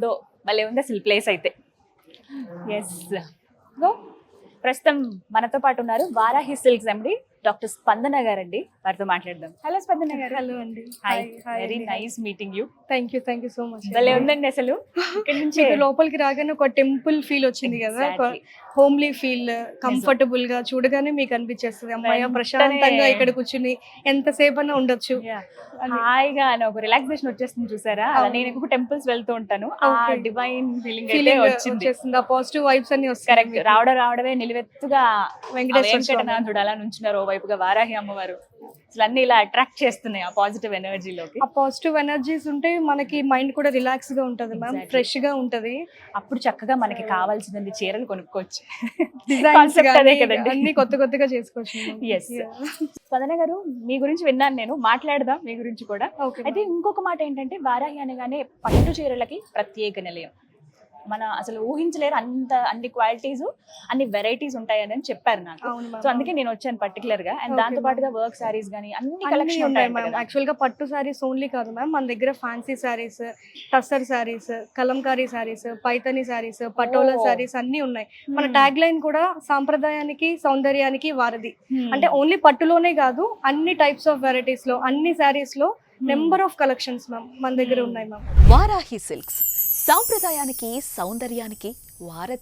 ఉందో భలే ఉంది అసలు ప్లేస్ అయితే. Yes go. ప్రస్తుతం మనతో పాటు ఉన్నారు వారాహి సిల్క్స్ ఎండి డాక్టర్ స్పందన గారండి. వారితో మాట్లాడదాం. హలో స్పందన గారు. హలో అండి. Hi, very nice meeting you. Thank you so much. భలే ఉందండి అసలు. ఇక్కడ నుంచి మీకు లోపలికి రాగానే ఒక టెంపుల్ ఫీల్ వచ్చింది కదా, ఒక Exactly. హోమ్లీ ఫీల్, కంఫర్టబుల్ గా చూడగానే మీకు అనిపించేస్తుంది అమ్మాయి ప్రశాంతంగా ఇక్కడ కూర్చుని ఎంతసేపు అన్నా ఉండొచ్చు. హాయిగా అని ఒక రిలాక్సేషన్ వచ్చేస్తుంది చూసారా. అలా నేను ఎక్కువ టెంపుల్స్ వెళ్తూ ఉంటాను. ఆ డివైన్ ఫీలింగ్ అయితే వచ్చింది. ఆ పాజిటివ్ వైబ్స్ అన్ని వస్తాయి. కరెక్ట్. రావడమే నిలువెత్తుగా వెంకటేశ్వర స్వామి. వెంకటనాథుడు అలా నుంచున్నారు, ఓ వైపుగా వారాహి అమ్మవారు. అసలు అన్ని ఇలా అట్రాక్ట్ చేస్తున్నాయి ఆ పాజిటివ్ ఎనర్జీలోకి. ఆ పాజిటివ్ ఎనర్జీస్ ఉంటే మనకి మైండ్ కూడా రిలాక్స్ గా ఉంటది మ్యామ్, ఫ్రెష్ గా ఉంటది. అప్పుడు చక్కగా మనకి కావాల్సినది చీరలు కొనుక్కోవచ్చు. డిజైన్స్ Concept అదే కదండి. అన్ని కొత్తగా చేసుకోవచ్చు. Yes. స్పందన గారు, మీ గురించి విన్నాను నేను, మాట్లాడదాం మీ గురించి కూడా. Okay, అయితే ఇంకొక మాట ఏంటంటే, వారాహి అనగానే పట్టు చీరలకి ప్రత్యేక నిలయం. మన అసలు ఊహించలేరు అన్ని క్వాలిటీస్, అన్ని వెరైటీస్ ఉంటాయని చెప్పారు నాకు. సో అందుకే నేను వచ్చాను పర్టికులర్ గా. అండ్ దాంతో పాటుగా వర్క్ సారీస్ గానీ అన్ని కలెక్షన్ ఉన్నాయి ఉంటాయి మ్యామ్. యాక్చువల్ గా పట్టు సారీస్ ఓన్లీ కాదు మ్యామ్, మన దగ్గర ఫ్యాన్సీ సారీస్, టస్సర్ సారీస్, కలంకారీ సారీస్, పైతని సారీస్, పటోలా సారీస్ అన్ని ఉన్నాయి. మన ట్యాగ్ లైన్ కూడా సాంప్రదాయానికి సౌందర్యానికి వారధి. అంటే ఓన్లీ పట్టులోనే కాదు, అన్ని టైప్స్ ఆఫ్ వెరైటీస్ లో, అన్ని సారీస్ లో నెంబర్ ఆఫ్ కలెక్షన్స్ మ్యామ్ మన దగ్గర ఉన్నాయి మ్యామ్. వారాహి సిల్క్స్ సాంప్రదాయానికి సౌందర్యానికి వారధి.